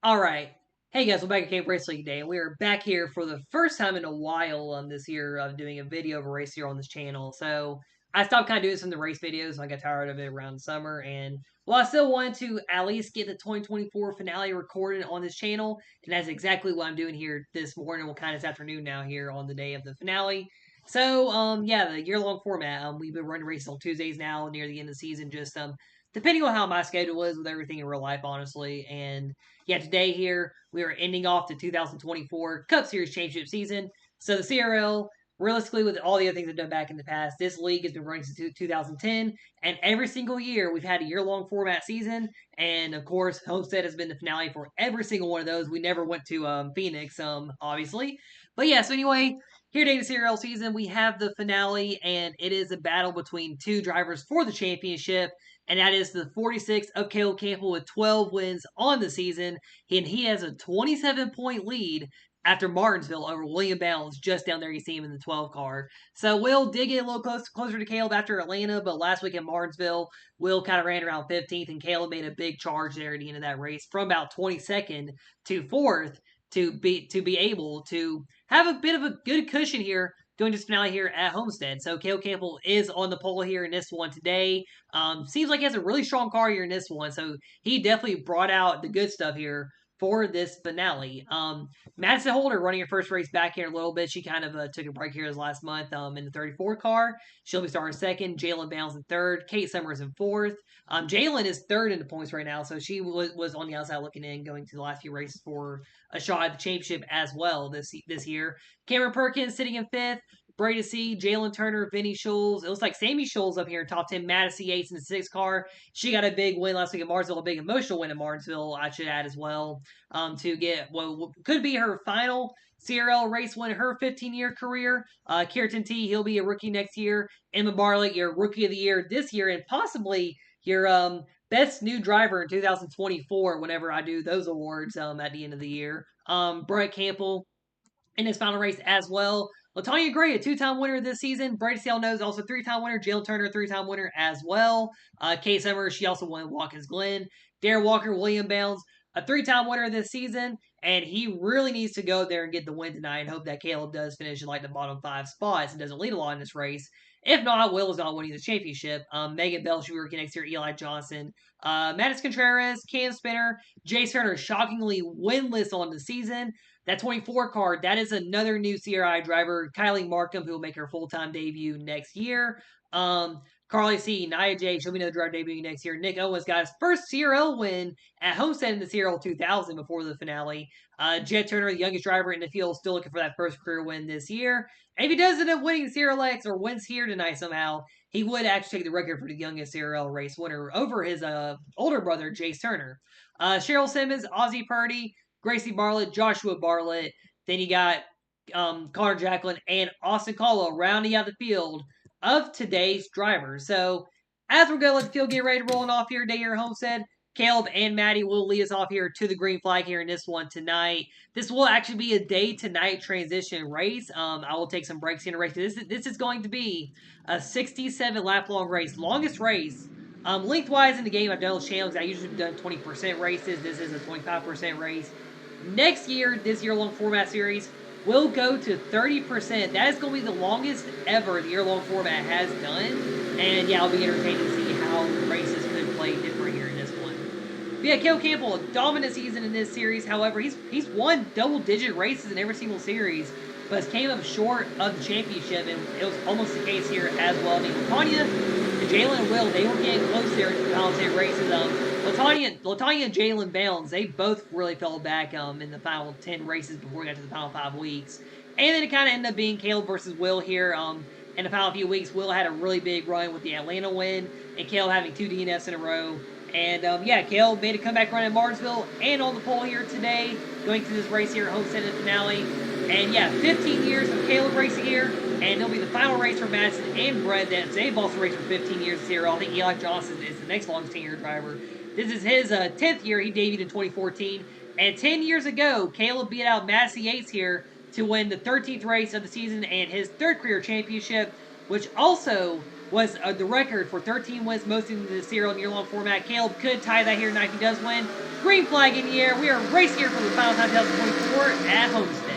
All right. Hey guys, we're back at Camp Race League today, and we are back here for the first time in a while this year of doing a video of a race here on this channel. So I stopped kind of doing some of the race videos. I got tired of it around summer, and well, I still wanted to at least get the 2024 finale recorded on this channel, and that's exactly what I'm doing here this morning. Well, kind of this afternoon now here on the day of the finale. So yeah, the year-long format. We've been running races on Tuesdays now near the end of the season, just depending on how my schedule is with everything in real life, honestly, and yeah, today here we are ending off the 2024 Cup Series Championship season. So the CRL, realistically, with all the other things I've done back in the past, this league has been running since 2010, and every single year we've had a year-long format season. And of course, Homestead has been the finale for every single one of those. We never went to Phoenix, obviously. But yeah, so anyway, here today in the CRL season, we have the finale, and it is a battle between two drivers for the championship, and that is the 46 of Caleb Campbell with 12 wins on the season, and he has a 27-point lead after Martinsville over William Bounds just down there. You see him in the 12 car. So Will did get a little closer to Caleb after Atlanta, but last week in Martinsville, Will kind of ran around 15th, and Caleb made a big charge there at the end of that race from about 22nd to 4th to be able to have a bit of a good cushion here doing this finale here at Homestead. So Caleb Campbell is on the pole here in this one today. Seems like he has a really strong car here in this one, so he definitely brought out the good stuff here for this finale. Madison Holder running her first race back here in a little bit. She kind of took a break here this last month in the 34 car. She'll be starting second. Jalen Bounds in third. Kate Summers in fourth. Jalen is third in the points right now, so she was on the outside looking in, going to the last few races for a shot at the championship as well this year. Cameron Perkins sitting in fifth. Brady C, Jalen Turner, Vinny Schulz. It looks like Sammy Schulz up here in top 10. Madison Yates in the 6th car. She got a big win last week at Martinsville, a big emotional win at Martinsville, I should add as well, to get what could be her final CRL race win in her 15-year career. Kierton T, he'll be a rookie next year. Emma Barlett, your rookie of the year this year, and possibly your best new driver in 2024 whenever I do those awards at the end of the year. Brett Campbell in his final race as well. Latanya Gray, a two-time winner this season. Brady Sale knows also three-time winner. Jalen Turner, three-time winner as well. Kate Summers, she also won Watkins Glen. Darren Walker, William Bounds, a three-time winner this season, and he really needs to go there and get the win tonight and hope that Caleb does finish in like the bottom 5 spots and doesn't lead a lot in this race. If not, Will is not winning the championship. Megan Bell, she rookie next year. Eli Johnson, Mattis Contreras, Cam Spinner, Jace Turner, shockingly winless on the season. That 24 card, that is another new CRI driver, Kylie Markham, who will make her full-time debut next year. Carly C, Nia J, she'll be another driver debuting next year. Nick Owens got his first CRL win at Homestead in the CRL 2000 before the finale. Jed Turner, the youngest driver in the field, still looking for that first career win this year. And if he does end up winning CRLX or wins here tonight somehow, he would actually take the record for the youngest CRL race winner over his older brother, Jace Turner. Cheryl Simmons, Ozzie Purdy, Gracie Bartlett, Joshua Bartlett. Then you got Connor Jacqueline and Austin Caldwell rounding out the field of today's drivers. So as we're going to let the field get ready to rolling off here today here at Homestead, Caleb and Maddie will lead us off here to the green flag here in this one tonight. This will actually be a day-to-night transition race. I will take some breaks in the race. This is going to be a 67-lap-long race, longest race. Lengthwise in the game, I've done those channels. I usually have done 20% races. This is a 25% race. Next year, this year-long format series will go to 30%. That is going to be the longest ever the year-long format has done. And yeah, it'll be entertaining to see how races could play different here in this one. But yeah, Caleb Campbell, a dominant season in this series. However, he's won double-digit races in every single series, but has came up short of the championship, and it was almost the case here as well. I mean, Latanya and Jalen and Will, they were getting close there in the final 10 races. Latanya and Jalen Bounds, they both really fell back in the final 10 races before we got to the final 5 weeks. And then it kind of ended up being Caleb versus Will here in the final few weeks. Will had a really big run with the Atlanta win, and Caleb having 2 DNFs in a row. And yeah, Caleb made a comeback run at Martinsville and on the pole here today, going to this race here at Homestead in the finale. And yeah, 15 years of Caleb racing here, and it'll be the final race for Madison and Brett. They've also raced for 15 years here. I think Eli Johnson is the next longest 10-year driver. This is his 10th year. He debuted in 2014. And 10 years ago, Caleb beat out Madison Yates here to win the 13th race of the season and his 3rd career championship, which also was the record for 13 wins, most in the serial and year-long format. Caleb could tie that here tonight if he does win. Green flag in the air. We are racing here for the final time 2024 at Homestead.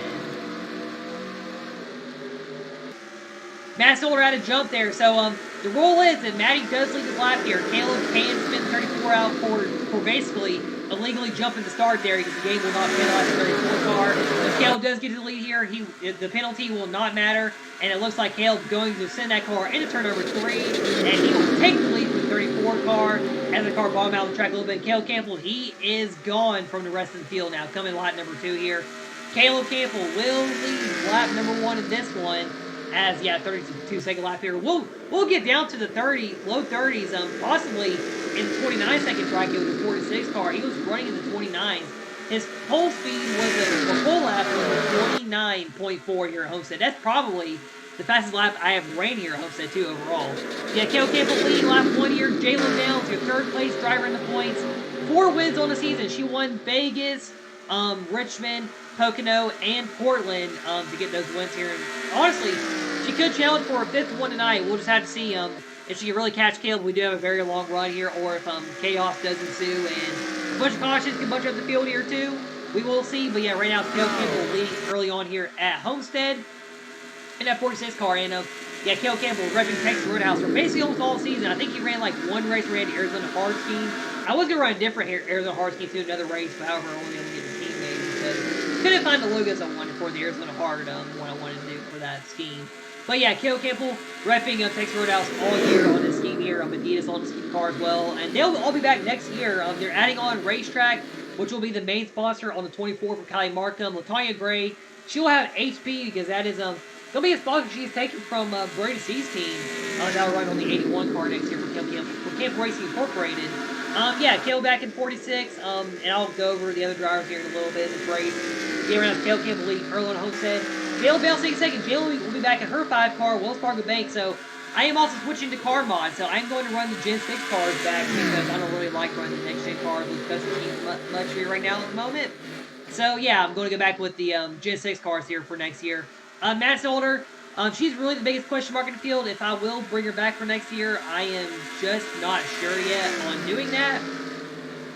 Matt's older had a jump there, so the rule is that Maddie does lead the lap here. Caleb can spin 34 out for basically illegally jumping the start there because the game will not penalize the 34 car. If Caleb does get to the lead here, the penalty will not matter, and it looks like Caleb's going to send that car into turn number 3, and he will take the lead from the 34 car as the car bomb out the track a little bit. Caleb Campbell, he is gone from the rest of the field now, coming lap number 2 here. Caleb Campbell will lead lap number 1 in this one. As 32-second lap here. We'll get down to the low 30s, possibly in the 29-second track. It was a 46 car. He was running in the 29s. His pole speed was full lap was 29.4 here at Homestead. That's probably the fastest lap I have ran here at Homestead too overall. Yeah, Caleb Campbell leading lap 1 here. Jalen Downs, your third place driver in the points. 4 wins on the season. She won Vegas, Richmond, Pocono, and Portland to get those wins here. And honestly, she could challenge for a 5th one tonight. We'll just have to see if she can really catch Caleb. We do have a very long run here, or if chaos does ensue and a bunch of cautions can bunch up the field here too. We will see. But yeah, right now Caleb Campbell leading early on here at Homestead in that 46 car. And yeah, Caleb Campbell repping Texas Roadhouse for basically almost all season. I think he ran like one race where he had Arizona Hard Scheme. I was gonna run a different Arizona Hard Scheme to another race, but however, I only able to get the team made because couldn't find the logos I wanted for the Arizona Hard one I wanted to do for that scheme. But yeah, Caleb Campbell repping Texas Roadhouse all year on this scheme here. Adidas on the scheme car as well. And they'll all be back next year. They're adding on Racetrack, which will be the main sponsor on the 24 for Kylie Markham. LaTanya Gray, she'll have HP because that is going to be a sponsor she's taken from Brady C's team. That'll run on the 81 car next year for Camp Racing Incorporated. Yeah, Caleb back in 46, and I'll go over the other drivers here in a little bit in this race. Get around Caleb Campbell leading early on Homestead. Jalen bouncing second. Jalen will be back in her 5 car, Wells Fargo Bank. So I am also switching to car mod. So I'm going to run the Gen 6 cars back because I don't really like running the next gen cars with custom teams much here right now at the moment. So yeah, I'm going to go back with the Gen 6 cars here for next year. Madison Older, she's really the biggest question mark in the field. If I will bring her back for next year, I am just not sure yet on doing that.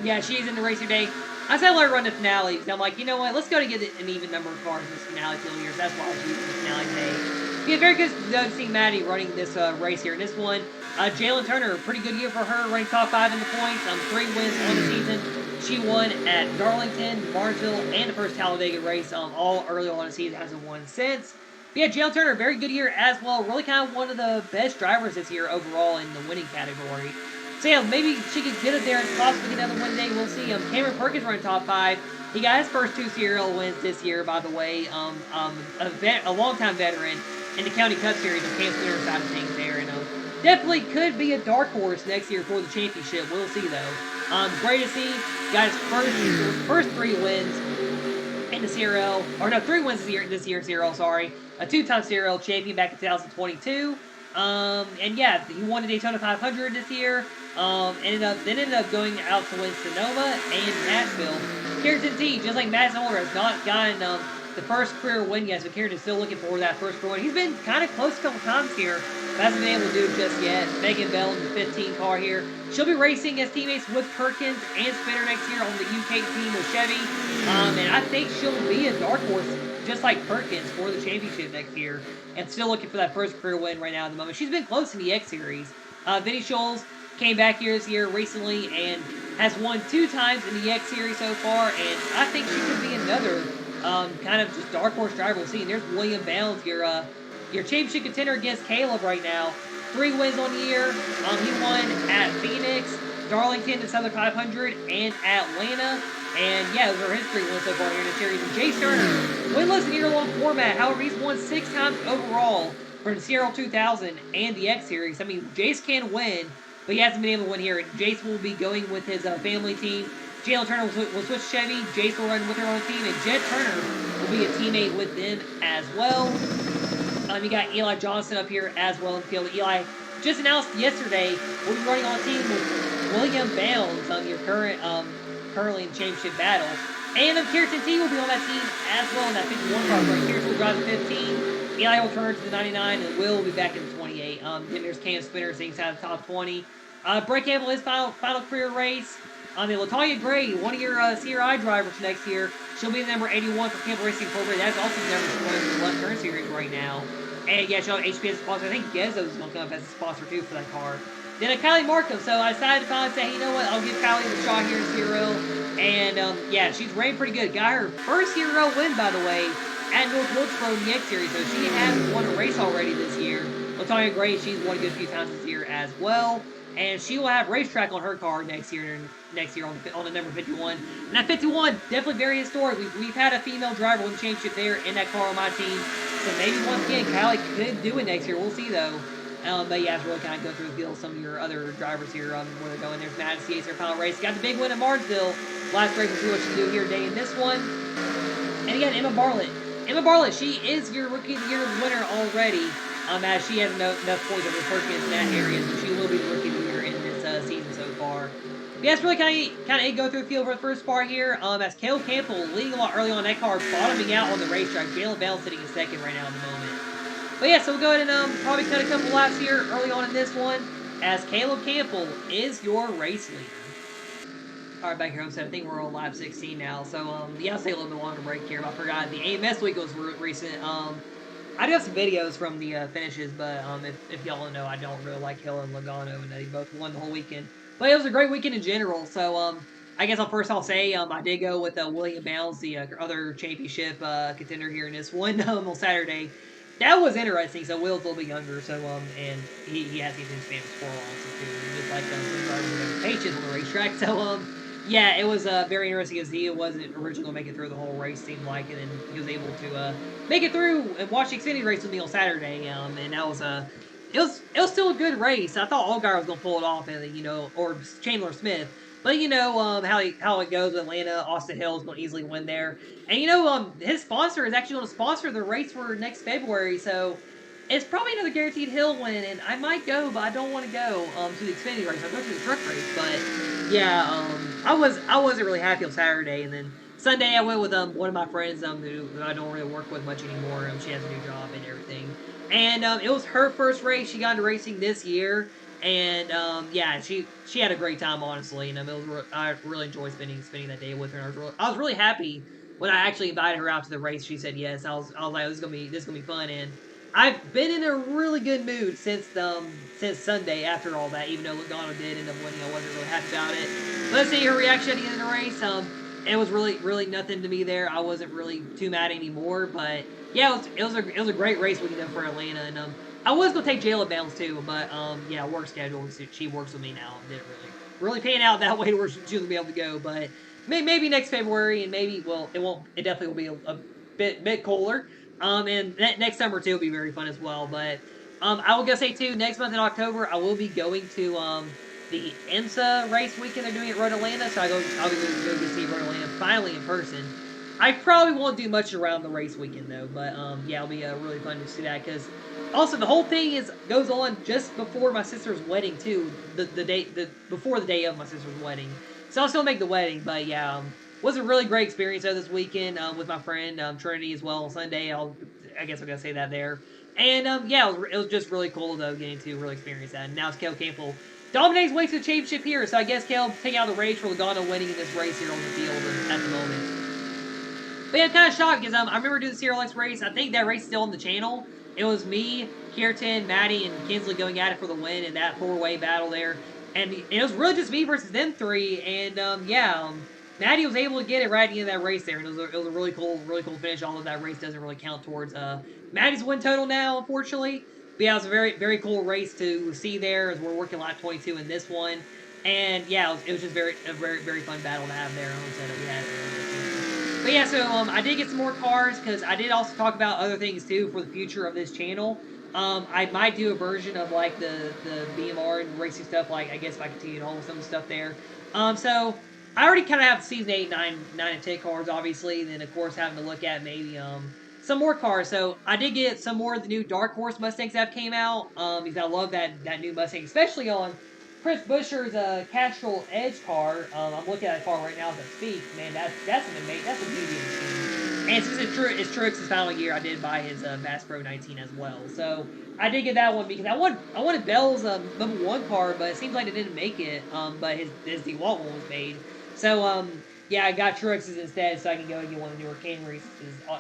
Yeah, she's in the race today. I said let her run the finale. I'm like, you know what? Let's go to get an even number of cars in this finale field here. So that's why I was using the finale today. Yeah, very good to see Maddie running this race here. In this one, Jalen Turner, pretty good year for her, running top 5 in the points. 3 wins on the season. She won at Darlington, Barnesville, and the first Talladega race all early on in the season. Hasn't won since. But yeah, Jalen Turner, very good year as well. Really kind of one of the best drivers this year overall in the winning category. So yeah, maybe she could get it there and possibly get another win today. We'll see. Cameron Perkins running top 5. He got his first 2 CRL wins this year, by the way. A longtime veteran in the County Cup Series on Camp Winter side of things there. And definitely could be a dark horse next year for the championship. We'll see though. Great to see. Got his first 3 wins in the CRL, or no, 3 wins this year CRL, sorry. A 2-time CRL champion back in 2022. And yeah, he won the Daytona 500 this year. Ended up going out to win Sonoma and Nashville. Carrington T, just like Madison Older, has not gotten the first career win yet, so Carrington's still looking for that first career win. He's been kind of close a couple times here, but hasn't been able to do it just yet. Megan Bell in the 15 car here. She'll be racing as teammates with Perkins and Spinner next year on the UK team with Chevy. And I think she'll be a dark horse, just like Perkins, for the championship next year. And still looking for that first career win right now at the moment. She's been close in the X Series. Vinny Scholes came back here this year recently and has won 2 times in the X Series so far. And I think she could be another kind of just dark horse driver we'll see. And there's William Bounds, your championship contender against Caleb right now. 3 wins on the year. He won at Phoenix, Darlington, the Southern 500, and Atlanta. And yeah, those are his 3 wins so far here in the series. And Jace Turner, winless in year-long format. However, he's won 6 times overall for the CRL2000 and the X Series. I mean, Jace can win, but he hasn't been able to win here. Jace will be going with his family team. Jalen Turner will switch Chevy. Jace will run with her own team. And Jed Turner will be a teammate with them as well. You got Eli Johnson up here as well in the field. Eli just announced yesterday will be running on a team with William Bounds, your currently in championship battle. And Kirsten T will be on that team as well in that 51 car. Right here, still drives the 15. Eli will turn to the 99, and Will be back in the 28. Getting there's Cam Spinner things out of the top 20. Brett Campbell, his final career race. The Latonya Gray, one of your CRI drivers next year. She'll be the number 81 for Campbell Racing Incorporated. That's also the number 1 in the Left Turn Series right now. And yeah, she'll have HPS sponsor. I think Gezzo's going to come up as a sponsor too for that car. Then Kylie Markham. So I decided to finally say, you know what, I'll give Kylie the shot here in CRL. And yeah, she's ran pretty good. Got her first CRL win, by the way, at North Wilkesboro in the X Series. So she has won a race already this year. Latonya Gray, she's won a good few times this year as well. And she will have racetrack on her car next year on the number 51. And that 51, definitely very historic. We've had a female driver win the championship there in that car on my team. So maybe once again, Kylie could do it next year. We'll see, though. But yeah, it's really kind of go through the field of some of your other drivers here where they're going. There's Madison Yates, their final race. Got the big win at Martinsville. Last race, we'll see what she can do here today in this one. And again, Emma Bartlett. Emma Bartlett, she is your Rookie of the Year winner already. As she has enough points over the first in that area, so she will be the Rookie of the Year in this season so far. But yeah, it's really kind of go through the field for the first part here. As Caleb Campbell leading a lot early on that car, bottoming out on the racetrack. Jalen Bell sitting in second right now at the moment. But yeah, so we'll go ahead and probably cut a couple laps here early on in this one, as Caleb Campbell is your race leader. Alright, back here, Homestead. I think we're on lap 16 now. So, yeah, I'll stay a little bit longer break here. I forgot the AMS week was recent. I do have some videos from the finishes, but if y'all don't know, I don't really like Hill and Logano, and they both won the whole weekend. But it was a great weekend in general. So, I guess I'll say I did go with William Bounds, the other championship contender here in this one on Saturday. That was interesting. So Will's a little bit younger, so and he has these Spanish squirrel on too, just like some drivers with patience on the racetrack. So yeah, it was very interesting as he wasn't originally going to make it through the whole race, seemed like, and then he was able to make it through and watch the Xfinity race with me on Saturday. And that was it was still a good race. I thought Allgaier was going to pull it off, and or Chandler Smith. But how it goes with Atlanta, Austin Hill is going to easily win there. And his sponsor is actually going to sponsor the race for next February, so it's probably another guaranteed Hill win. And I might go, but I don't want to go to the Xfinity race. I'll go to the truck race, but yeah, I wasn't really happy on Saturday, and then Sunday I went with one of my friends who I don't really work with much anymore. She has a new job and everything, and it was her first race. She got into racing this year. And yeah, she had a great time, honestly, and I really enjoyed spending that day with her. And I was really happy when I actually invited her out to the race. She said yes. I was like, this is gonna be fun, and I've been in a really good mood since Sunday after all that. Even though Logano did end up winning, I wasn't really happy about it. But let's see her reaction at the end of the race. It was really nothing to me there. I wasn't really too mad anymore, but yeah, it was a great race weekend for Atlanta, and I was gonna take Jayla Bounds too, but yeah, work schedule. She works with me now. It didn't really pan out that way to where she was gonna be able to go. But maybe next February, and maybe it won't. It definitely will be a bit cooler. And next summer too will be very fun as well. But I will go say too, next month in October, I will be going to the IMSA race weekend. They're doing it at Road Atlanta, so I'll be go to see Road Atlanta finally in person. I probably won't do much around the race weekend though, but yeah, it'll be really fun to see that, because also the whole thing goes on just before my sister's wedding too, before the day of my sister's wedding. So I'll still make the wedding, but yeah, was a really great experience though this weekend with my friend Trinity as well on Sunday. I guess I'm gonna say that there, and yeah, it was just really cool though getting to really experience that. And now it's Caleb Campbell dominates way to the championship here, so I guess Caleb taking out the race for Logano winning in this race here on the field at the moment. But yeah, I'm kind of shocked because I remember doing the CRLX race. I think that race is still on the channel. It was me, Kierton, Maddie, and Kinsley going at it for the win in that four-way battle there. And it was really just me versus them three. And yeah, Maddie was able to get it right at the end of that race there. And it was a really cool finish. Although that race doesn't really count towards Maddie's win total now, unfortunately. But yeah, it was a very, very cool race to see there as we're working lap 22 in this one. And yeah, it was just a very, very fun battle to have there. That we had. But yeah, so I did get some more cars, because I did also talk about other things too for the future of this channel. I might do a version of like the BMR and racing stuff, like I guess if I continue to hold some of the stuff there. So I already kind of have season 8, 9, and 10 cars, obviously. And then of course having to look at maybe some more cars. So I did get some more of the new Dark Horse Mustangs that have came out. Because I love that new Mustang, especially on Chris Buescher's Castrol Edge car. I'm looking at that car right now as I speak. Man, that's an amazing, that's a beauty of a machine. And since it's Truex's final year, I did buy his Bass Pro 19 as well. So I did get that one because I wanted Bell's number 1 card, but it seems like it didn't make it. But his DeWalt one was made. So yeah, I got Truex's instead, so I can go and get one of the newer Camrys.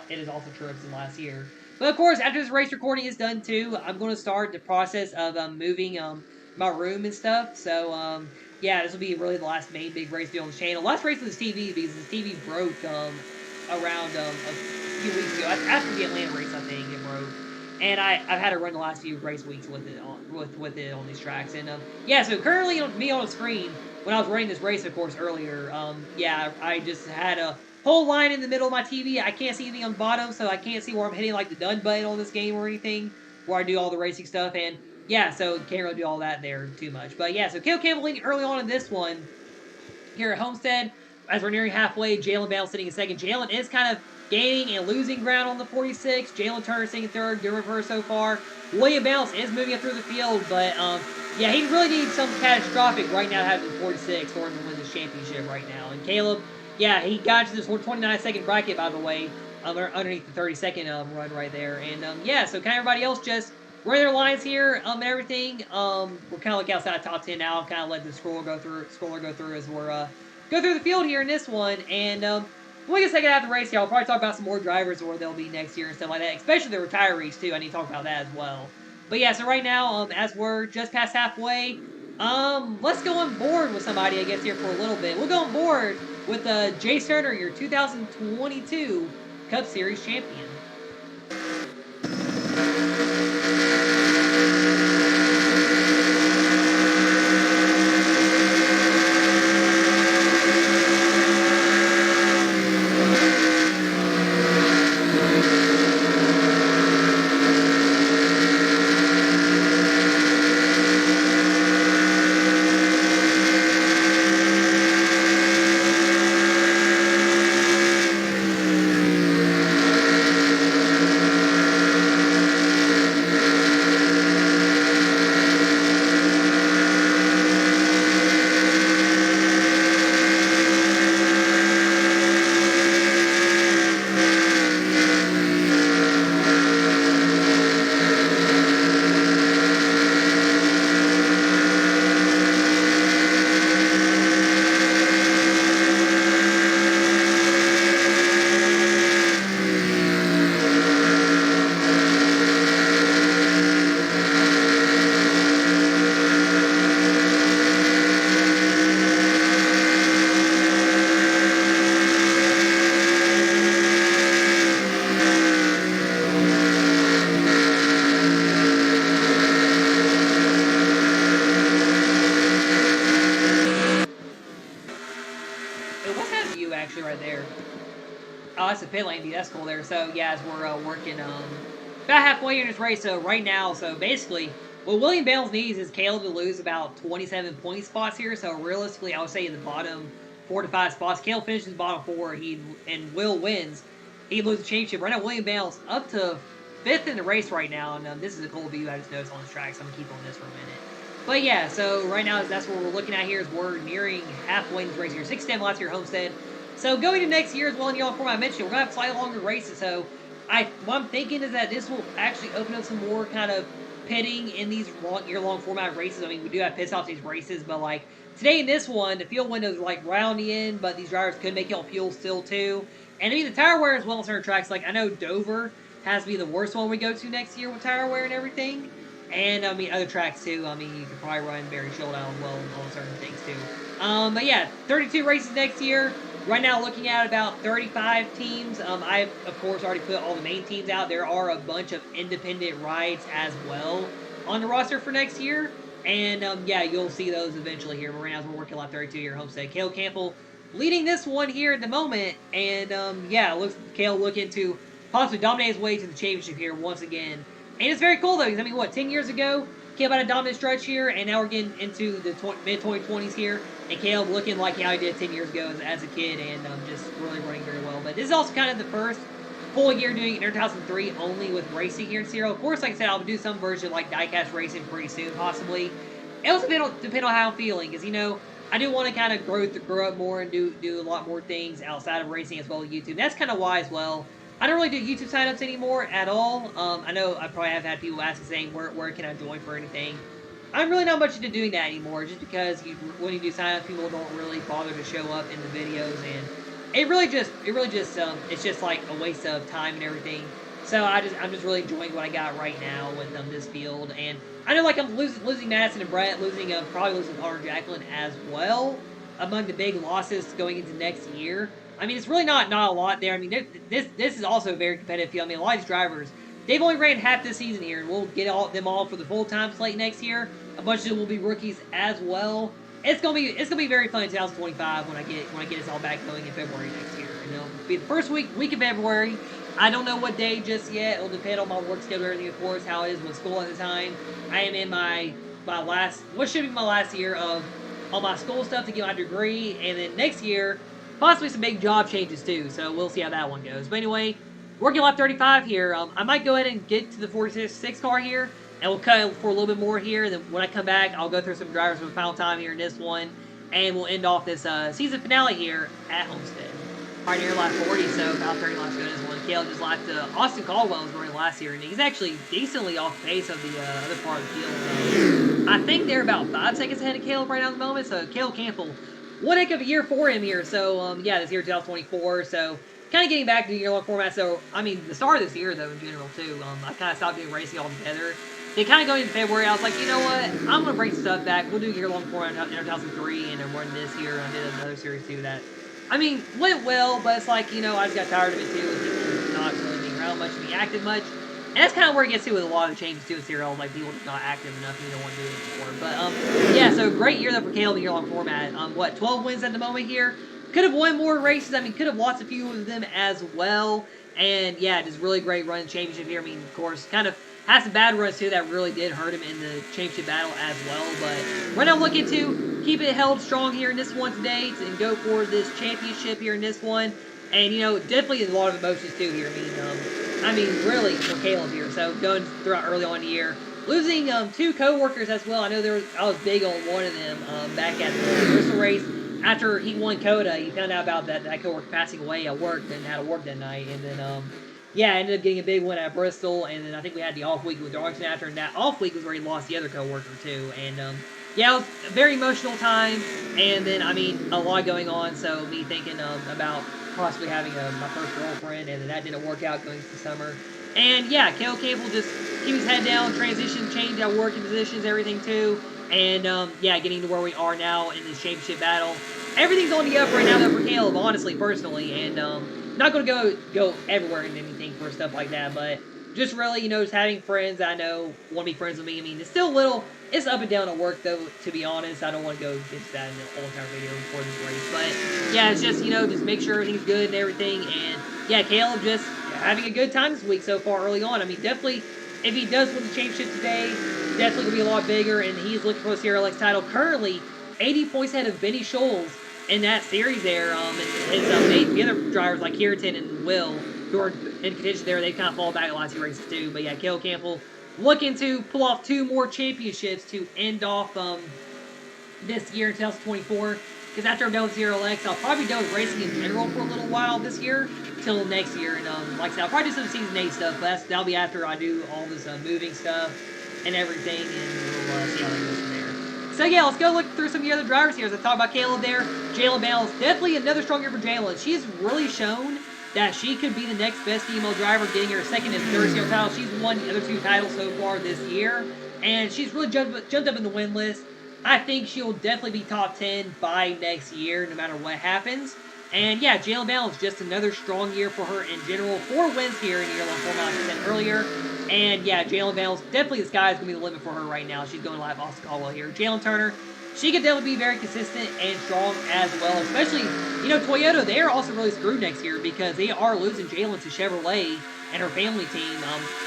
It is also Truex's last year. But of course, after this race recording is done too, I'm going to start the process of moving my room and stuff. So yeah, this will be really the last main big race video on the channel. Last race on this TV because this TV broke around a few weeks ago. After the Atlanta race, I think it broke, and I've had to run the last few race weeks with it on these tracks. And yeah, so currently me on the screen when I was running this race, of course, earlier. Yeah, I just had a whole line in the middle of my TV. I can't see anything on the bottom, so I can't see where I'm hitting like the done button on this game or anything, where I do all the racing stuff. And yeah, so can't really do all that there too much. But yeah, so Caleb Campbell leading early on in this one here at Homestead. As we're nearing halfway, Jalen Bale sitting in second. Jalen is kind of gaining and losing ground on the 46. Jalen Turner sitting in third, good for her so far. William Bounce is moving up through the field, but yeah, he really needs something catastrophic right now to have the 46 for him to win this championship right now. And Caleb, yeah, he got to this 29-second bracket, by the way, underneath the 30-second run right there. And yeah, so kind of everybody else just running their lines here and everything. We're kind of like outside top 10 now. Kind of let the scroller go through as we're go through the field here in this one. And when we get second half of the race here, I'll probably talk about some more drivers where they'll be next year and stuff like that, especially the retirees too. I need to talk about that as well. But yeah, so right now, as we're just past halfway, let's go on board with somebody, I guess, here for a little bit. We'll go on board with Jay Turner, your 2022 Cup Series champion. Actually, right there. Oh, that's a pit lane. That's cool there. So yeah, as we're working about halfway in this race. So right now, so basically, what William Bales needs is Caleb to lose about 27 point spots here. So realistically, I would say in the bottom 4 to 5 spots. Caleb finishes bottom 4. And Will wins. He loses the championship. Right now, William Bales up to 5th in the race right now. And this is a cool view I just noticed on this track. So I'm gonna keep on this for a minute. But yeah, so right now that's what we're looking at here. Is we're nearing halfway in this race here. 6 10 laps here, Homestead. So going to next year as well, and y'all, before I mentioned, we're going to have slightly longer races. So what I'm thinking is that this will actually open up some more kind of pitting in these year-long format races. I mean, we do have pit stops these races, but like today in this one, the fuel window is like right on the end, but these drivers could make y'all fuel still too. And I mean, the tire wear as well on certain tracks. Like I know Dover has to be the worst one we go to next year with tire wear and everything. And, I mean, other tracks, too. I mean, you could probably run Barry Shield out as well on certain things, too. But, yeah, 32 races next year. Right now, looking at about 35 teams. I've, of course, already put all the main teams out. There are a bunch of independent rides as well on the roster for next year. And, yeah, you'll see those eventually here. But right now, as we're working lap 32 here at Homestead. Caleb Campbell leading this one here at the moment. And, yeah, Caleb looking to possibly dominate his way to the championship here once again. And it's very cool, though, because, I mean, what, 10 years ago, Caleb had a dominant stretch here, and now we're getting into the mid-2020s here, and Caleb looking like how he did 10 years ago as a kid, and just really running very well. But this is also kind of the first full year doing NR2003 only with racing here in CRL. Of course, like I said, I'll do some version like diecast racing pretty soon, possibly. It also depend on how I'm feeling, because, you know, I do want to kind of grow up more and do a lot more things outside of racing as well as YouTube. That's kind of why as well. I don't really do YouTube signups anymore at all. I know I probably have had people ask me saying where can I join for anything. I'm really not much into doing that anymore, just because when you do signups, people don't really bother to show up in the videos, and it's just like a waste of time and everything. So I'm just really enjoying what I got right now with this field, and I know like I'm losing Madison and Brett, probably losing Connor and Jacqueline as well among the big losses going into next year. I mean, it's really not a lot there. I mean, this is also a very competitive field. I mean, a lot of these drivers, they've only ran half this season here, and we'll get them all for the full time slate next year. A bunch of them will be rookies as well. It's gonna be very fun in 2025 when I get us all back going in February next year. You know, it'll be the first week of February. I don't know what day just yet. It'll depend on my work schedule, everything, of course, how it is with school at the time. I am in my what should be my last year of all my school stuff to get my degree, and then next year possibly some big job changes too. So we'll see how that one goes. But anyway, working lap 35 here. I might go ahead and get to the 46 car here, and we'll cut for a little bit more here. Then when I come back, I'll go through some drivers for the final time here in this one, and we'll end off this season finale here at Homestead. Alright, near lap 40, so about 30 laps ago in this one. Kale just lapped Austin Caldwell was running last year, and he's actually decently off pace of the other part of the field. I think they're about 5 seconds ahead of Caleb right now at the moment, so Caleb Campbell, one heck of a year for him here. So, yeah, this year 2024, so kind of getting back to the year-long format. So, I mean, the start of this year, though, in general, too, I kind of stopped doing racing altogether. Then kind of going into February, I was like, you know what, I'm going to bring some stuff back. We'll do year-long format in 2003, and then run this year. I did another series, too, that, I mean, went well, but it's like, you know, I just got tired of it, too, and people not really being around much, being active much. And that's kind of where it gets to with a lot of the changes, too, with CRL. Like, people just not active enough, and you don't want to do it anymore. But, yeah, so great year, though, for Caleb in the year-long format. 12 wins at the moment here. Could have won more races. I mean, could have lost a few of them as well. And, yeah, just really great run championship here. I mean, of course, kind of had some bad runs, too, that really did hurt him in the championship battle as well. But we're now looking to keep it held strong here in this one today and go for this championship here in this one. And, you know, definitely a lot of emotions, too, here. I mean, really, for Caleb here. So, going throughout early on in the year. Losing 2 co-workers as well. I know I was big on one of them back at the Bristol race. After he won COTA, he found out about that co-worker passing away at work, didn't have to work that night. And then, yeah, ended up getting a big win at Bristol. And then I think we had the off week with Darlington after. And that off week was where he lost the other co-worker, too. And, yeah, it was a very emotional time. And then, I mean, a lot going on. So, me thinking about possibly having my first girlfriend, and then that didn't work out going into the summer. And yeah, Caleb Campbell just keep his head down, transition, change our working positions, everything too. And yeah, getting to where we are now in this championship battle. Everything's on the up right now, though, for Caleb, honestly, personally. And not going to go everywhere and anything for stuff like that, but just really, you know, just having friends I know want to be friends with me. I mean, it's still it's up and down at work, though, to be honest. I don't want to go into that in the whole entire video before this race. But, yeah, it's just, you know, just make sure everything's good and everything. And, yeah, Caleb just having a good time this week so far early on. I mean, definitely, if he does win the championship today, definitely going to be a lot bigger. And he's looking for the CRLX title. Currently, 80 points ahead of Benny Scholes in that series there. And the other drivers like Kiritan and Will, who are in contention there, they kind of fall back the last few races too. But yeah, Caleb Campbell looking to pull off 2 more championships to end off this year in 2024. Because after I'm done with CRLX, I'll probably be done with racing in general for a little while this year, till next year. And like I said, I'll probably do some Season 8 stuff, but that'll be after I do all this moving stuff and everything, and we'll see how that goes from there. So yeah, let's go look through some of the other drivers here. As I talked about Caleb there, Jalen Bales, definitely another strong year for Jalen. She's really shown that she could be the next best female driver, getting her second and third CRL title. She's won the other 2 titles so far this year, and she's really jumped up in the win list. I think she'll definitely be top 10 by next year, no matter what happens. And yeah, Jalen Bales, just another strong year for her in general. 4 wins here in the year-long format, like I said earlier. And yeah, Jalen Bales, definitely the sky is going to be the limit for her right now. She's going to live Austin Caldwell here. Jalen Turner, she could definitely be very consistent and strong as well. Especially, you know, Toyota, they are also really screwed next year because they are losing Jalen to Chevrolet and her family team.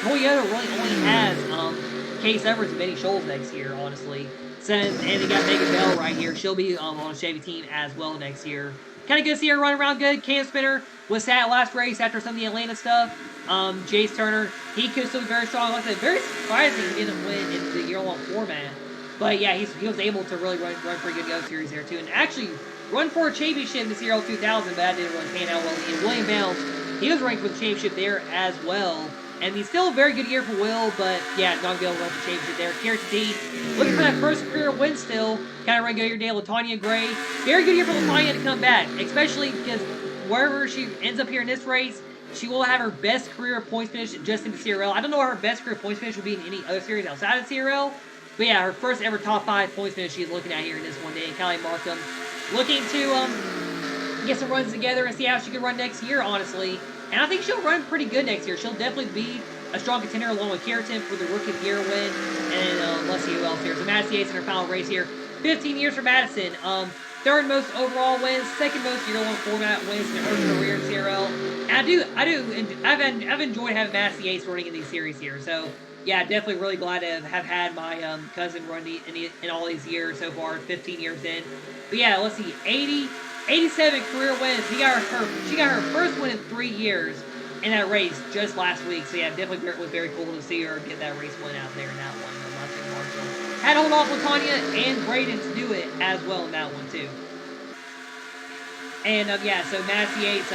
Toyota really only has Case Everett and Benny Scholes next year, honestly. So, and they got Megan Bell right here. She'll be on a Chevy team as well next year. Kind of good to see her running around good. Cam Spinner was sad last race after some of the Atlanta stuff. Jace Turner, he could still be very strong. Like I said, very surprising he didn't win in the year-long format. But yeah, he was able to really run pretty good Go Series there too, and actually run for a championship in the CRL2000, but that didn't really pan out well. And William Bounce, he was ranked for the championship there as well. And he's still a very good year for Will, but yeah, not going to run the championship there. Carrot D, looking for that first career win still. Kind of run good year day. Latanya Gray, very good year for Latanya to come back, especially because wherever she ends up here in this race, she will have her best career points finish just in the CRL. I don't know what her best career points finish will be in any other series outside of CRL, but yeah, her first ever top 5 points finish she's looking at here in this one day. Callie Markham looking to get some runs together and see how she can run next year, honestly. And I think she'll run pretty good next year. She'll definitely be a strong contender along with Keratin for the Rookie of the Year win. And let's see who else here. So Madison Yates in her final race here. 15 years for Madison. Third most overall wins, second most year-long format wins in her career in CRL. And I've enjoyed having Madison Yates running in these series here. So yeah, definitely really glad to have had my cousin run in all these years so far, 15 years in. But yeah, let's see, 87 career wins. She got her first win in 3 years in that race just last week. So yeah, definitely was very cool to see her get that race win out there in that one. Marshall had to hold off Latanya and Braden to do it as well in that one too. And yeah, so Madison Yates,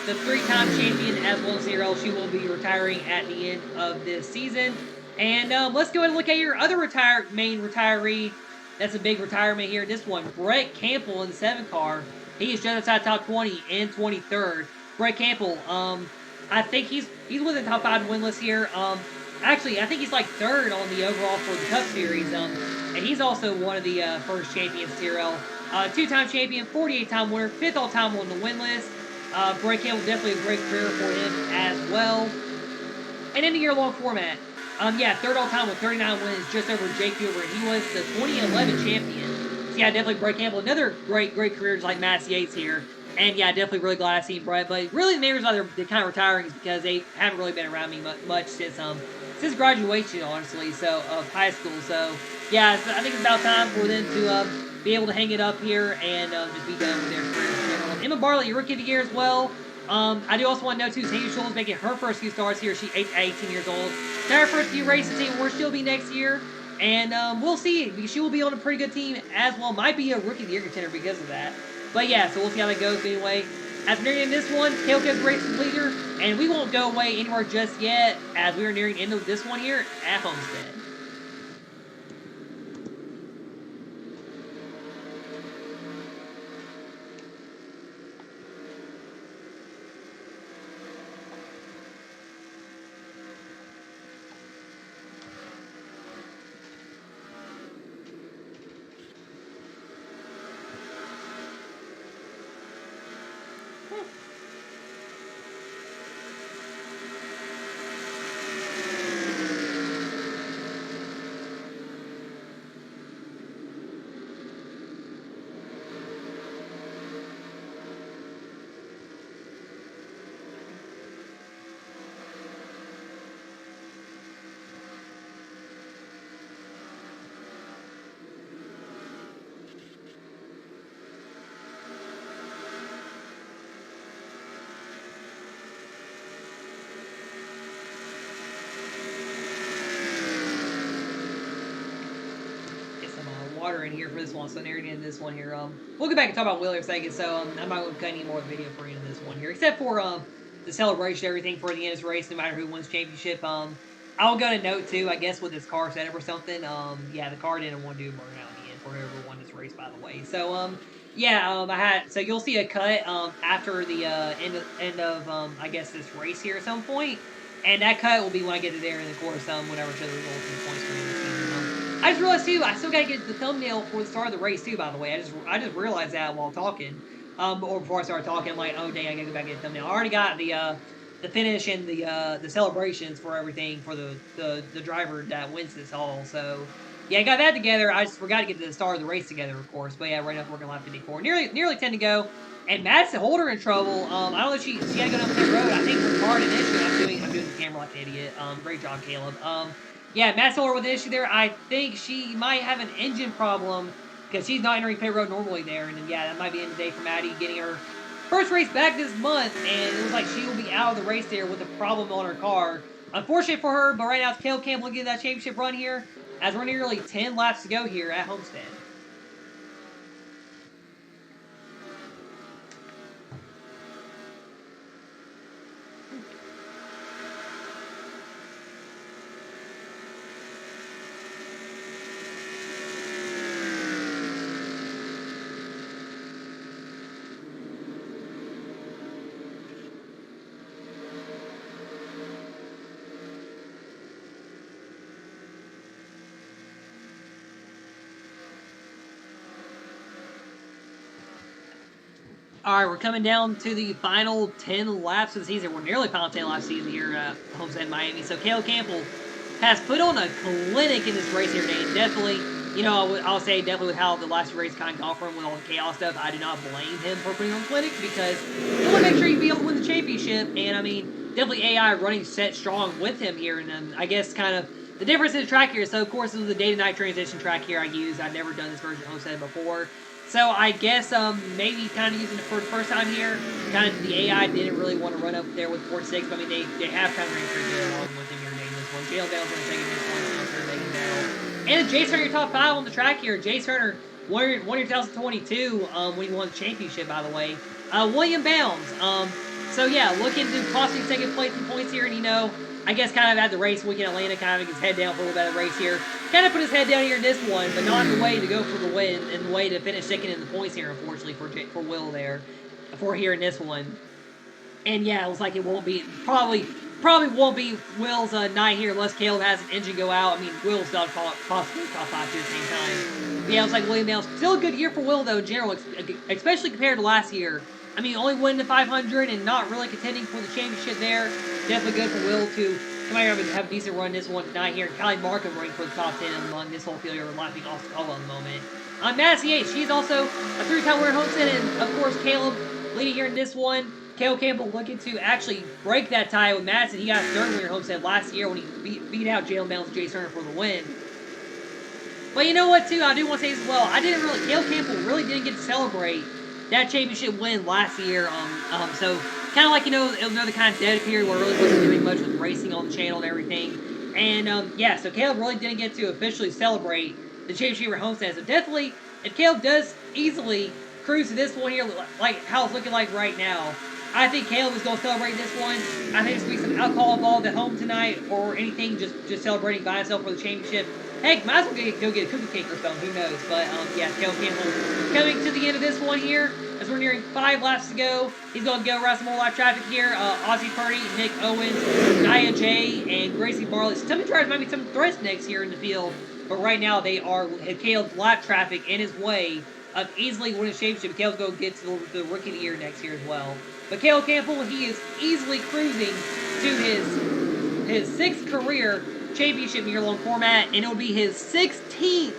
the 3-time champion as well as CRL, she will be retiring at the end of this season. And let's go ahead and look at your other main retiree. That's a big retirement here. This one, Brett Campbell in the 7 car. He is just outside top 20 and 23rd. Brett Campbell, I think he's within the top 5 win list here. Actually, I think he's like 3rd on the overall for the Cup Series. And he's also one of the first champions CRL. 2-time champion, 48-time winner, 5th all-time on the win list. Brett Campbell, definitely a great career for him as well. And in the year-long format, yeah, 3rd all-time with 39 wins, just over Jake Huber, and he was the 2011 champion. So yeah, definitely Brett Campbell, another great career just like Mass Yates here. And yeah, definitely really glad I've seen Brett. But really, the main reason why they're kind of retiring is because they haven't really been around me much since graduation, honestly, so of high school. So yeah, I think it's about time for them to be able to hang it up here and just be done with their careers in general. Emma Bartlett, your Rookie of the Year as well. I do also want to know, too, Sandy Schultz making her first few starts here. She's 18 years old. It's her first few races team where she'll be next year. And we'll see, because she will be on a pretty good team as well. Might be a Rookie of the Year contender because of that. But yeah, so we'll see how that goes anyway. As we're nearing this one, Tailco's Racing Leader. And we won't go away anywhere just yet, as we are nearing the end of this one here at Homestead. Water in here for this one, so near the end of this one here. We'll get back and talk about Will in a second, so I'm not going to cut any more of the video for you in this one here, except for the celebration, everything for the end of this race, no matter who wins championship. I'll go to note too, I guess, with this car setup or something. Yeah, the car didn't want to do burnout in the end for whoever won this race, by the way. So yeah, so you'll see a cut after the end of I guess this race here at some point, and that cut will be when I get to there, and of course whenever I show the results and the points for the I just realized too, I still gotta get the thumbnail for the start of the race too, by the way. I just realized that while talking. Or before I started talking, I'm like, oh dang, I gotta go back and get the thumbnail. I already got the finish and the celebrations for everything for the driver that wins this all. So yeah, I got that together. I just forgot to get the start of the race together, of course. But yeah, right now working lap 54. Nearly 10 to go. And Madison Holder in trouble. I don't know if she had to go down the road. I think her car initially. I'm doing the camera like an idiot. Great job, Caleb. Yeah, Madison Holder with an issue there. I think she might have an engine problem because she's not entering pit road normally there. And then, yeah, that might be the end of the day for Maddie getting her first race back this month. And it looks like she will be out of the race there with a problem on her car. Unfortunate for her, but right now it's Caleb Campbell getting that championship run here. as we're nearly 10 laps to go here at Homestead. All right, we're coming down to the final 10 laps of the season. We're nearly final 10 laps of the season here at Homestead, Miami. So Caleb Campbell has put on a clinic in this race here today. Definitely, you know, I'll say definitely with how the last race kind of gone for him with all the chaos stuff, I do not blame him for putting on clinic because you want to make sure you be able to win the championship. And I mean, definitely AI running set strong with him here. And then I guess kind of the difference in the track here. So of course, this is the day to night transition track here I use. I've never done this version of Homestead before. So I guess maybe kind of using it for the first time here. Kind of the AI didn't really want to run up there with 4-6, but I mean they have kind of ran pretty good along with him here in this one. Jalen Dale's going to take this one, so Megan Dale. And Jace Turner, your top 5 on the track here. Jace Turner, won your 2022 when he won the championship, by the way. William Bounds. So yeah, looking to possibly second place in points here, and you know, I guess kind of at the race week in Atlanta, kind of his head down for a little bit of the race here. Kind of put his head down here in this one, but not in the way to go for the win, and the way to finish second in the points here, unfortunately, for Will there, for here in this one. And yeah, it looks like it won't be, probably won't be Will's night here unless Caleb has an engine go out. I mean, Will's not possibly top 5 too at the same time. But yeah, it looks like William Dale's still a good year for Will, though, in general, especially compared to last year. I mean, only winning the 500 and not really contending for the championship there. Definitely good for Will to come out here and have a decent run this one tonight here. Kylie Markham running for the top 10 among this whole field here, lapping Austin Caldwell in the moment. Madison Yates, she's also a 3-time winner in Homestead, and of course, Caleb leading here in this one. Caleb Campbell looking to actually break that tie with Madison. He got a 3rd winner in Homestead last year when he beat out Jalen Bounds and Jace Turner for the win. But you know what, too? I do want to say as well, Caleb Campbell really didn't get to celebrate that championship win last year. So kind of like, you know, another kind of dead period where it really wasn't doing much with racing on the channel and everything. And yeah, so Caleb really didn't get to officially celebrate the championship at Homestead. So definitely, if Caleb does easily cruise to this one here, like how it's looking like right now, I think Caleb is going to celebrate this one. I think there's going to be some alcohol involved at home tonight or anything, just celebrating by himself for the championship. Heck, might as well go get a cookie cake or something, who knows. But yeah, Caleb Campbell coming to the end of this one here. As we're nearing 5 laps to go, he's going to go around some more lap traffic here. Ozzie Purdy, Nick Owens, Nia J, and Gracie Barley. Some of the drivers might be some threats next here in the field, but right now they are Caleb's lap traffic in his way of easily winning the championship. Caleb's going to get to the Rookie of the Year next year as well. But Caleb Campbell, he is easily cruising to his 6th career championship year-long format, and it'll be his 16th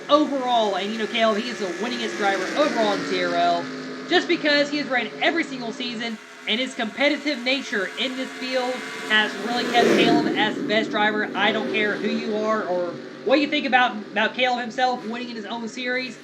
overall. And you know, Caleb, he is the winningest driver overall in CRL. Just because he has ran every single season, and his competitive nature in this field has really kept Caleb as the best driver. I don't care who you are or what you think about Caleb himself winning in his own series.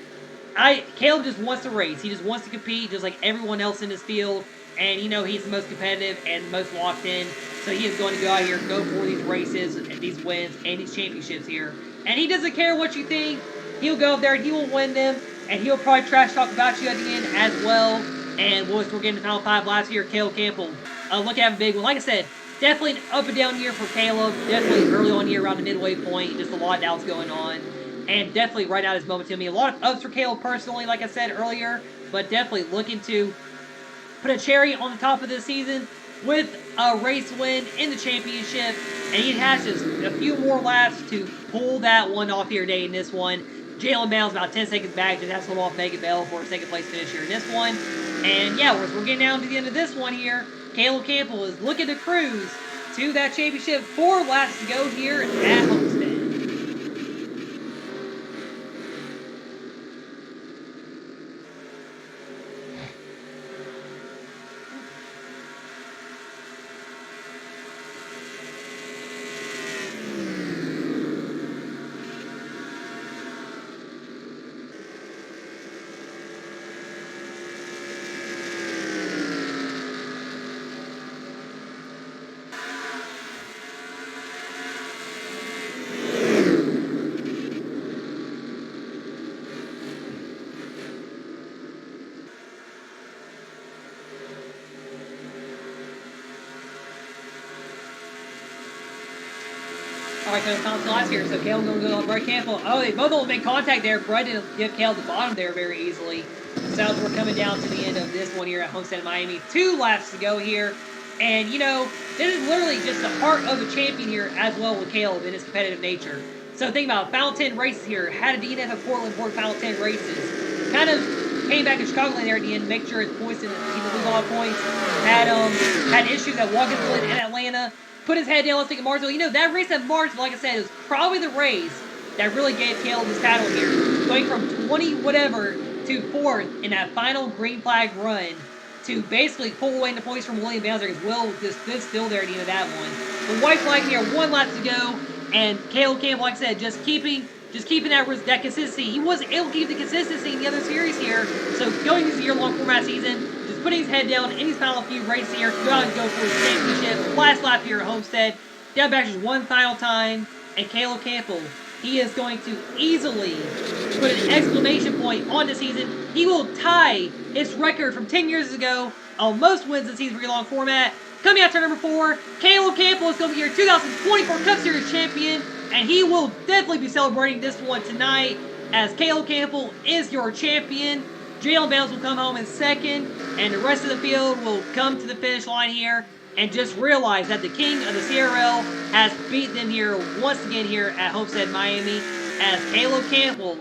Caleb just wants to race. He just wants to compete just like everyone else in this field. And, you know, he's the most competitive and the most locked in. So he is going to go out here and go for these races, and these wins, and these championships here. And he doesn't care what you think. He'll go up there and he will win them. And he'll probably trash talk about you at the end as well. And we're getting the final 5 laps here. Caleb Campbell, look at a big one. Like I said, definitely an up and down year for Caleb. Definitely early on year around the midway point. Just a lot of doubts going on. And definitely right now this moment to me. A lot of ups for Caleb personally, like I said earlier. But definitely looking to put a cherry on the top of this season with a race win in the championship. And he has just a few more laps to pull that one off here today in this one. Jalen Bounds about 10 seconds back, just has to hold off Megan Bell for a 2nd place finish here in this one. And yeah, we're getting down to the end of this one here. Caleb Campbell is looking to cruise to that championship. 4 laps to go here at Homestead. Alright, so Tom's last here, so Caleb going to go on Brett Campbell. Oh, they both almost made contact there. Brett didn't give Caleb the bottom there very easily. So we're coming down to the end of this one here at Homestead, Miami. 2 laps to go here. And, you know, this is literally just the heart of a champion here as well with Caleb in his competitive nature. So think about it, final 10 races here. Had a DNF of Portland for final 10 races. Kind of came back to Chicago there at the end, make sure his points didn't lose a lot of points. Had issues at Watkins and Atlanta. Put his head down, let's take Martinsville. You know, that race at Martinsville, like I said, was probably the race that really gave Caleb his title here. Going from 20 whatever to 4th in that final green flag run to basically pull away the points from William Bowser because Will just stood still there at the end of that one. The white flag here, 1 lap to go, and Caleb Campbell, like I said, just keeping that consistency. He wasn't able to keep the consistency in the other series here, so going into the year-long format season, just putting his head down in his final few races here, to go out and go for his championship. Last lap here at Homestead, down back just 1 final time, and Caleb Campbell, he is going to easily put an exclamation point on the season. He will tie his record from 10 years ago on most wins in the season for year-long format. Coming out to number 4, Caleb Campbell is going to be your 2024 Cup Series champion, and he will definitely be celebrating this one tonight as Caleb Campbell is your champion. Jalen Bales will come home in 2nd, and the rest of the field will come to the finish line here and just realize that the king of the CRL has beat them here once again here at Homestead, Miami, as Caleb Campbell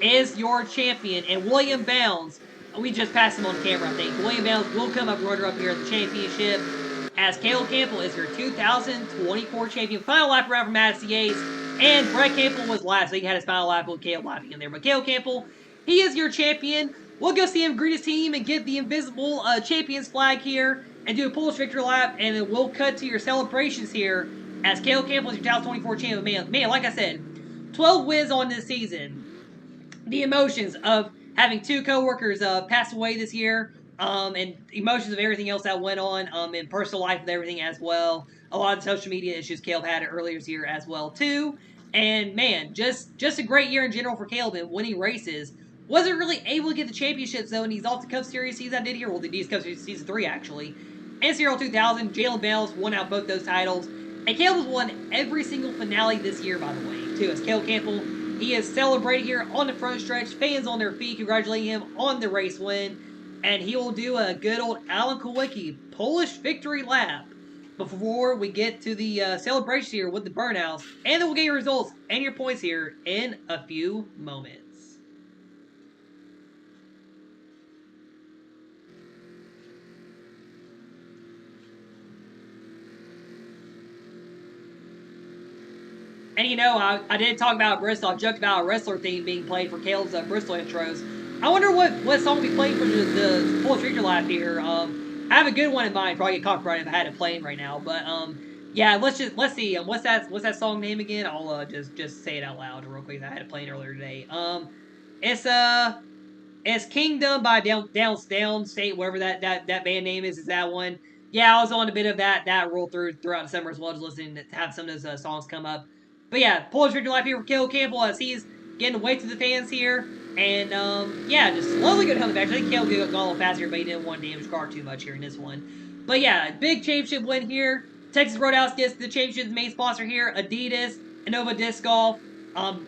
is your champion, and William Bounds, we just passed him on the camera, I think. William Bounds will come up runner-up here at the championship, as Caleb Campbell is your 2024 champion. Final lap around for Madison Yates, and Brett Campbell was last, so he had his final lap with Caleb laughing in there. But Caleb Campbell, he is your champion. We'll go see him greet his team and get the invisible champions flag here and do a Polish victory lap, and then we'll cut to your celebrations here as Caleb Campbell is your 2024 champion. Man, like I said, 12 wins on this season. The emotions of having 2 co-workers pass away this year, and emotions of everything else that went on in personal life and everything as well. A lot of social media issues Caleb had earlier this year as well too. And man, just a great year in general for Caleb in winning races. Wasn't really able to get the championships though, and he's off the Cup Series season I did here. Well, the Cup Series season 3 actually. And CRL2000, Jalen Bales won out both those titles. And Caleb has won every single finale this year, by the way, too. As Caleb Campbell, he is celebrating here on the front stretch. Fans on their feet congratulating him on the race win. And he will do a good old Alan Kulwicki Polish victory lap before we get to the celebration here with the burnouts. And then we'll get your results and your points here in a few moments. And you know, I did talk about Bristol. I joked about a wrestler theme being played for Caleb's Bristol intros. I wonder what song will be playing for the Polish victory lap here. I have a good one in mind. Probably get copyrighted if I had it playing right now. But yeah, let's see. What's that song name again? I'll just say it out loud real quick. I had it playing earlier today. It's Kingdom by Downstate, whatever that band name is that one. Yeah, I was on a bit of that roll throughout the summer as well, just listening to have some of those songs come up. But yeah, Polish victory lap here for Caleb Campbell as he's getting away to the fans here. And yeah, just slowly going home the back. I think Caleb got a little faster, but he didn't want to damage car too much here in this one. But yeah, big championship win here. Texas Roadhouse gets the championship's main sponsor here. Adidas, Innova Disc Golf,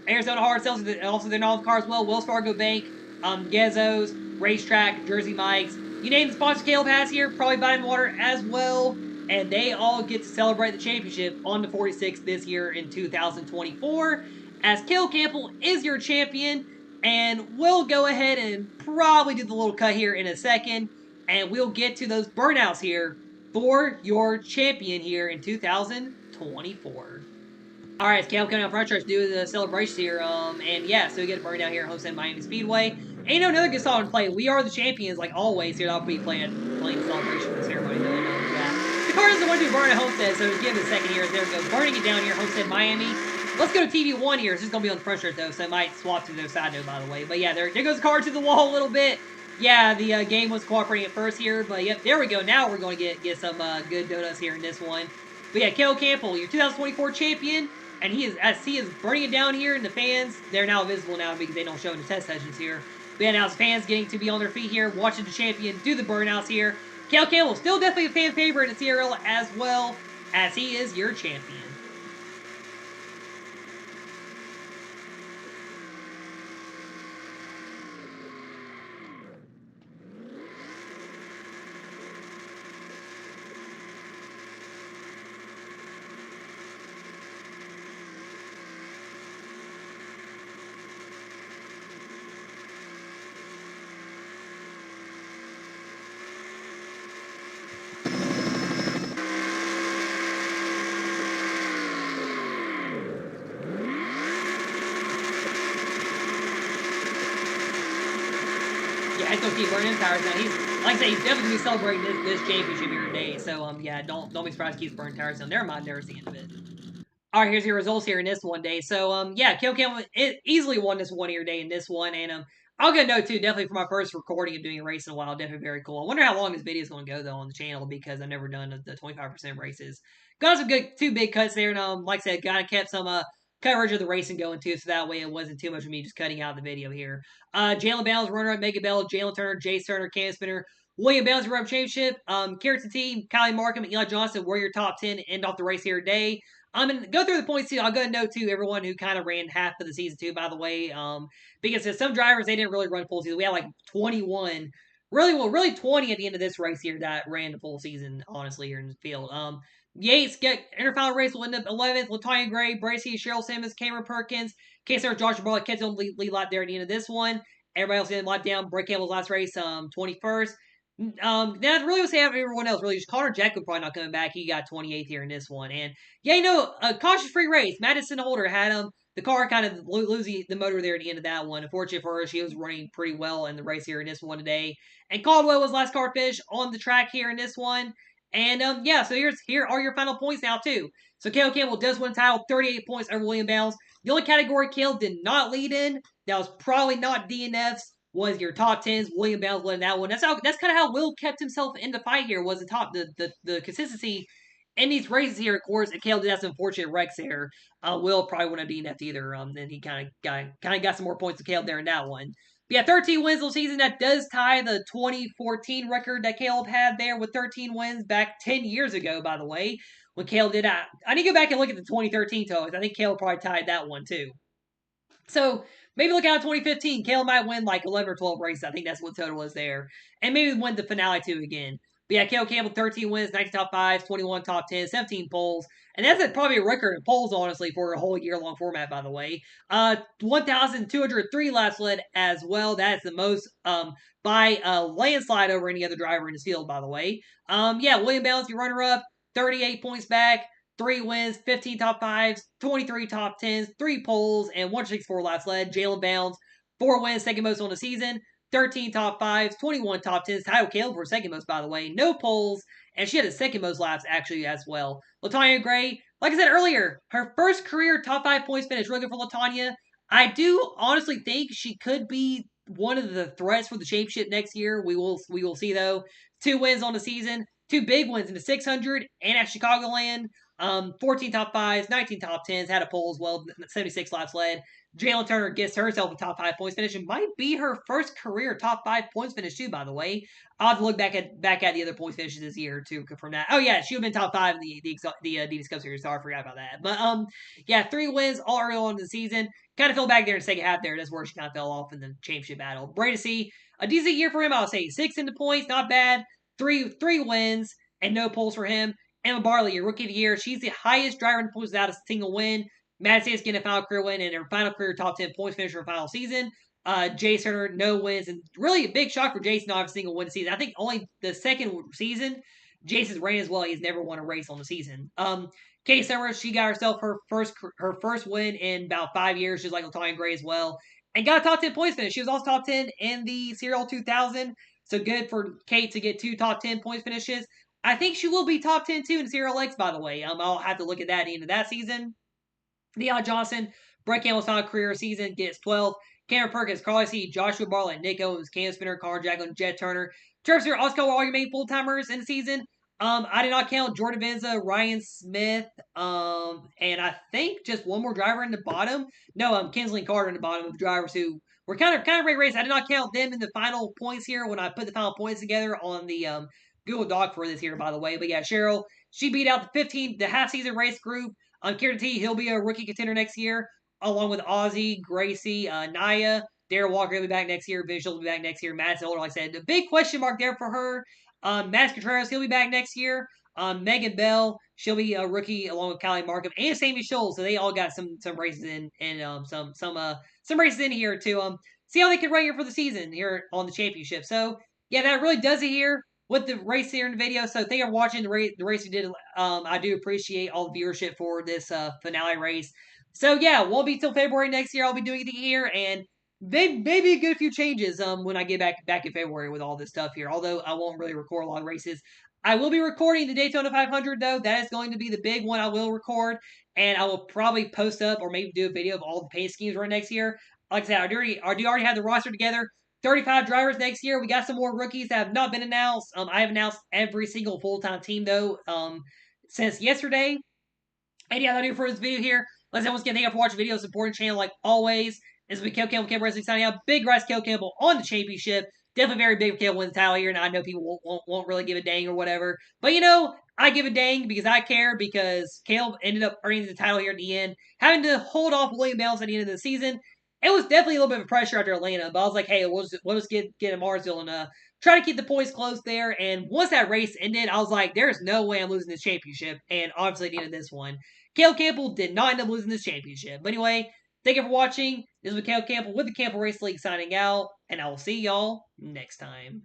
Arizona Hard Sales, also their non car as well. Wells Fargo Bank, Gezzo's, Racetrack, Jersey Mike's. You name the sponsor Caleb has here, probably Vitamin Water as well. And they all get to celebrate the championship on the 46th this year in 2024. As Caleb Campbell is your champion. And we'll go ahead and probably do the little cut here in a second. And we'll get to those burnouts here for your champion here in 2024. Alright, it's Caleb coming out front stretch to do the celebration here. And yeah, so we get a burnout here at Homestead Miami Speedway. And you know, another good song to play. We are the champions, like always. Here, I'll be playing the celebration for the ceremony. The car doesn't want to do burn at Homestead, so just give it a second here. There we go. Burning it down here, Homestead Miami. Let's go to TV1 here. It's just going to be on the front stretch, though, so it might swap to the other side, though, by the way. But yeah, there goes the car to the wall a little bit. Yeah, the game was cooperating at first here, but yep, there we go. Now we're going to get some good donuts here in this one. But yeah, Caleb Campbell, your 2024 champion, and he is burning it down here, and the fans, they're now visible now because they don't show in the test sessions here. But yeah, now it's fans getting to be on their feet here, watching the champion do the burnouts here. Caleb Campbell, still definitely a fan favorite in the CRL as well, as he is your champion. he's gonna keep burning tires now. He's like I say, he's definitely gonna be celebrating this championship here today. So yeah, don't be surprised if he keeps burning tires now. Never mind, there's the end of it. All right, here's your results here in this one day. So yeah, Kill Cam easily won this one here day in this one, and I'll get a note too, definitely for my first recording of doing a race in a while, definitely very cool. I wonder how long this video is going to go though on the channel because I've never done the 25% races. Got some good two big cuts there, and like I said, kind of kept some coverage of the racing going too, so that way it wasn't too much of me just cutting out the video here. Jalen Bell's runner up, Mega Bell, Jalen Turner, Jace Turner, Cam Spinner. William Bell's runner up championship. Carrots team, Kylie Markham, and Eli Johnson were your top 10 end off the race here today. And go through the points too. I'll go and note to everyone who kind of ran half of the season too, by the way. Because some drivers they didn't really run full season. We had like 21, really 20 at the end of this race here that ran the full season, honestly, here in the field. Yates get interfinal race will end up 11th. Latanya Gray, Bracy, Cheryl Simmons, Cameron Perkins, K-Star, Joshua Barlett, catch on lead lap there at the end of this one. Everybody else getting locked down. Brett Campbell's last race, 21st. Then really was having everyone else really just Connor Jackson probably not coming back. He got 28th here in this one, and yeah, a cautious free race. Madison Holder had the car kind of losing the motor there at the end of that one. Unfortunately for her, she was running pretty well in the race here in this one today. And Caldwell was last car finish on the track here in this one. And yeah, so here are your final points now too. So Caleb Campbell does win the title, 38 points over William Bowles. The only category Caleb did not lead in, that was probably not DNFs, was your top 10s. William Bowles led that one. That's kind of how Will kept himself in the fight here, was the consistency in these races here, of course. And Caleb did have some unfortunate wrecks there. Will probably wouldn't have DNF'd either. Then he kind of got some more points to Caleb there in that one. But yeah, 13 wins this season. That does tie the 2014 record that Caleb had there with 13 wins back 10 years ago, by the way, when Caleb did that. I need to go back and look at the 2013 totals. I think Caleb probably tied that one too. So maybe look out at 2015. Caleb might win like 11 or 12 races. I think that's what the total is there. And maybe win the finale too again. But yeah, Caleb Campbell, 13 wins, 19 top 5s, 21 top 10s, 17 poles. And that's probably a record in poles, honestly, for a whole year-long format, by the way. 1,203 laps led as well. That is the most by a landslide over any other driver in this field, by the way. Yeah, William Bowles, your runner-up, 38 points back. 3 wins, 15 top 5s, 23 top 10s, 3 poles, and 164 laps led. Jalen Bounds, 4 wins, second most on the season, 13 top 5s, 21 top 10s. Title Caleb for second most, by the way. No poles, and she had the second most laps, actually, as well. Latanya Gray, like I said earlier, her first career top 5 points finish. Really good for Latanya. I do honestly think she could be one of the threats for the championship next year. We will see, though. 2 wins on the season, 2 big wins in the 600 and at Chicagoland. 14 top 5s, 19 top 10s, had a pole as well, 76 laps led. Jalen Turner gets herself a top 5 points finish. It might be her first career top 5 points finish too, by the way. I'll have to look back at the other points finishes this year to confirm that. Oh yeah, she would have been top 5 in the Adidas Cup Series. Sorry, I forgot about that. But yeah, 3 wins all early on in the season. Kind of fell back there in the second half there. That's where she kind of fell off in the championship battle. Bracy, a decent year for him, I would say. 6 into points, not bad. Three wins and no poles for him. Emma Barley, your rookie of the year. She's the highest driver in the points without a single win. Madison is getting a final career win and her final career top 10 points finish for her final season. Jace Turner, no wins. And really a big shock for Jace not having a single win this season. I think only the second season, Jace has ran as well. He's never won a race on the season. Katie Summers, she got herself her first win in about 5 years, just like Latanya Gray as well. And got a top 10 points finish. She was also top 10 in the CRL2000. So good for Kate to get 2 top 10 points finishes. I think she will be top 10 too in CRLX, by the way. I'll have to look at that at the end of that season. Leon Johnson, Brett Campbell's final career season, gets 12. Cameron Perkins, Carly C., Joshua Bartlett, Nick Owens, Cam Spinner, Connor Jacklin, Jet Turner. Terpster, Oscar, all your main full-timers in the season. I did not count Jordan Benza, Ryan Smith, and I think just one more driver in the bottom. No, Kinsley Carter in the bottom of the drivers who were kind of great race. I did not count them in the final points here when I put the final points together on the Google Doc for this here, by the way. But yeah, Cheryl, she beat out the half-season race group. Kieran T, he'll be a rookie contender next year, along with Ozzy, Gracie, Naya. Darren Walker will be back next year. Visual will be back next year. Madison Holder, like I said, the big question mark there for her. Max Contreras, he'll be back next year. Megan Bell, she'll be a rookie along with Callie Markham and Sammy Scholes. So they all got some races in and some races in here to see how they can run here for the season here on the championship. So yeah, that really does it here with the race here in the video. So thank you for watching the race we did. I do appreciate all the viewership for this finale race. So yeah, won't be till February next year. I'll be doing it here, and maybe a good few changes when I get back in February with all this stuff here. Although I won't really record a lot of races. I will be recording the Daytona 500 though. That is going to be the big one I will record, and I will probably post up or maybe do a video of all the paint schemes run next year. Like I said, I do already have the roster together. 35 drivers next year. We got some more rookies that have not been announced. I have announced every single full time team though since yesterday. And yeah, that'll do it for this video here. Let's once again thank you for watching videos, supporting the channel like always. This has been Caleb Campbell Wrestling signing out. Big rise Caleb Campbell on the championship. Definitely very big for Caleb winning the title here, and I know people won't really give a dang or whatever. But you know, I give a dang because I care because Caleb ended up earning the title here at the end, having to hold off William Bales at the end of the season. It was definitely a little bit of pressure after Atlanta, but I was like, hey, we'll just get in Marsville and try to keep the points close there. And once that race ended, I was like, there's no way I'm losing this championship. And obviously needed this one. Caleb Campbell did not end up losing this championship. But anyway, thank you for watching. This was Caleb Campbell with the Campbell Race League signing out, and I will see y'all next time.